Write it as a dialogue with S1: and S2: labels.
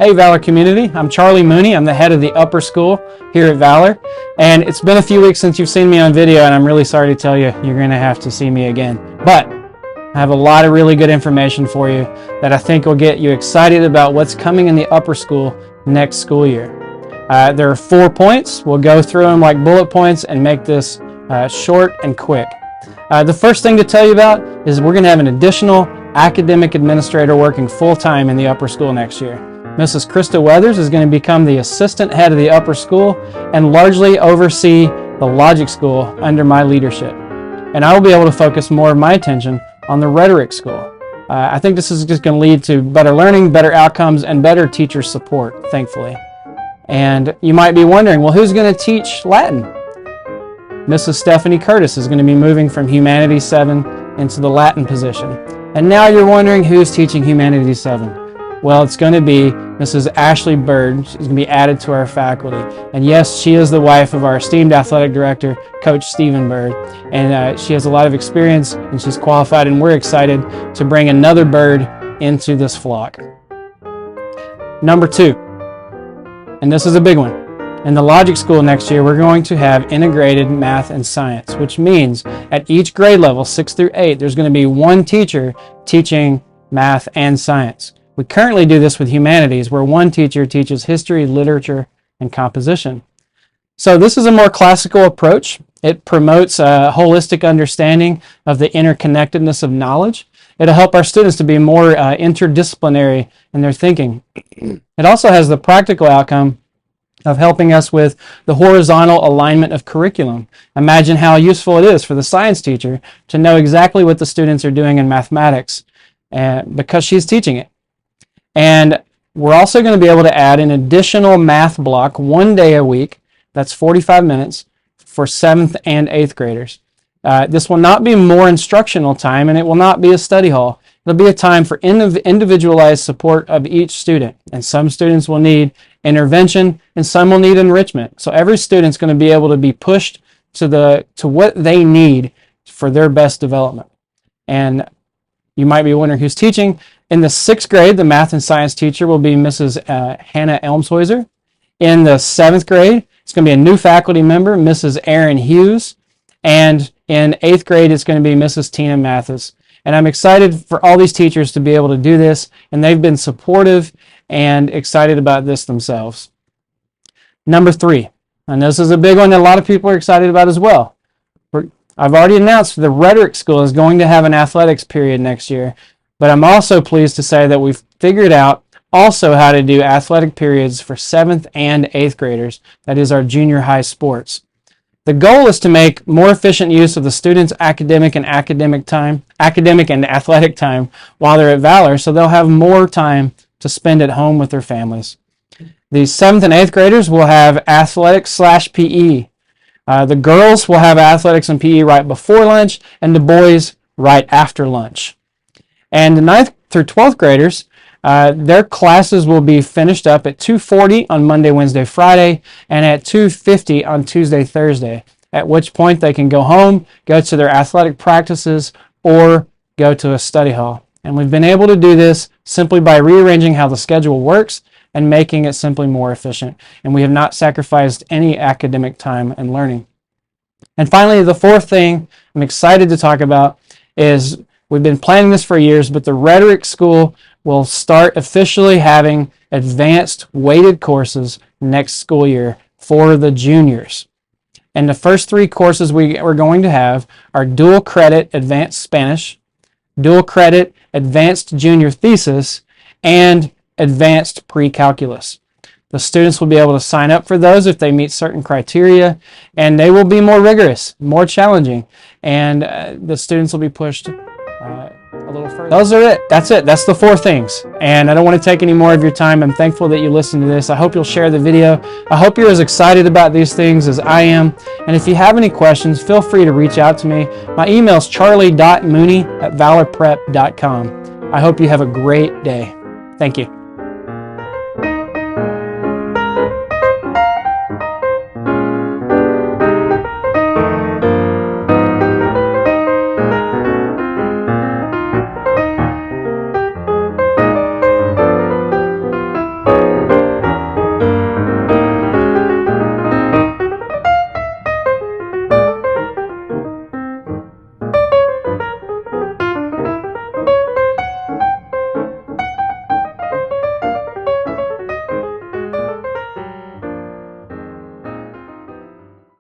S1: Hey Valor community, I'm Charlie Mooney. I'm the head of the upper school here at Valor, and it's been a few weeks since you've seen me on video, and I'm really sorry to tell you you're going to have to see me again. But I have a lot of really good information for you that I think will get you excited about what's coming in the upper school next school year. There are 4 points. We'll go through them like bullet points and make this short and quick. The first thing to tell you about is we're going to have an additional academic administrator working full-time in the upper school next year. Mrs. Krista Weathers is going to become the assistant head of the upper school and largely oversee the logic school under my leadership. And I will be able to focus more of my attention on the rhetoric school. I think this is just going to lead to better learning, better outcomes, and better teacher support, thankfully. And you might be wondering, well, who's going to teach Latin? Mrs. Stephanie Curtis is going to be moving from Humanities 7 into the Latin position. And now you're wondering who's teaching Humanities 7. Well, it's going to be Mrs. Ashley Bird. She's going to be added to our faculty. And yes, she is the wife of our esteemed athletic director, Coach Stephen Bird. And she has a lot of experience and she's qualified, and we're excited to bring another Bird into this flock. Number 2, and this is a big one. In the logic school next year, we're going to have integrated math and science, which means at each grade level, 6 through 8, there's going to be one teacher teaching math and science. We currently do this with humanities, where one teacher teaches history, literature, and composition. So this is a more classical approach. It promotes a holistic understanding of the interconnectedness of knowledge. It'll help our students to be more interdisciplinary in their thinking. It also has the practical outcome of helping us with the horizontal alignment of curriculum. Imagine how useful it is for the science teacher to know exactly what the students are doing in mathematics because she's teaching it. And we're also going to be able to add an additional math block 1 day a week. That's 45 minutes for 7th and 8th graders. This will not be more instructional time, and it will not be a study hall. It'll be a time for individualized support of each student. And some students will need intervention, and some will need enrichment. So every student's going to be able to be pushed to what they need for their best development. And you might be wondering who's teaching. In the 6th grade, the math and science teacher will be Mrs. Hannah Elmshäuser. In the 7th grade, it's going to be a new faculty member, Mrs. Erin Hughes. And in 8th grade, it's going to be Mrs. Tina Mathis. And I'm excited for all these teachers to be able to do this, and they've been supportive and excited about this themselves. Number 3, and this is a big one that a lot of people are excited about as well. I've already announced the rhetoric school is going to have an athletics period next year, but I'm also pleased to say that we've figured out also how to do athletic periods for 7th and 8th graders. That is our junior high sports. The goal is to make more efficient use of the students' academic and athletic time while they're at Valor, so they'll have more time to spend at home with their families. The 7th and 8th graders will have athletics/PE. The girls will have athletics and PE right before lunch, and the boys right after lunch. And the 9th through 12th graders, their classes will be finished up at 2:40 on Monday, Wednesday, Friday, and at 2:50 on Tuesday, Thursday, at which point they can go home, go to their athletic practices, or go to a study hall. And we've been able to do this simply by rearranging how the schedule works and making it simply more efficient. And we have not sacrificed any academic time and learning. And finally, the 4th thing I'm excited to talk about is we've been planning this for years, but the rhetoric school will start officially having advanced weighted courses next school year for the juniors. And the first 3 courses we're going to have are dual credit advanced Spanish, dual credit advanced junior thesis, and advanced pre-calculus. The students will be able to sign up for those if they meet certain criteria, and they will be more rigorous, more challenging, and the students will be pushed a little further. Those are it. That's it. That's the 4 things. And I don't want to take any more of your time. I'm thankful that you listened to this. I hope you'll share the video. I hope you're as excited about these things as I am. And if you have any questions, feel free to reach out to me. My email is charlie.mooney@valorprep.com. I hope you have a great day. Thank you.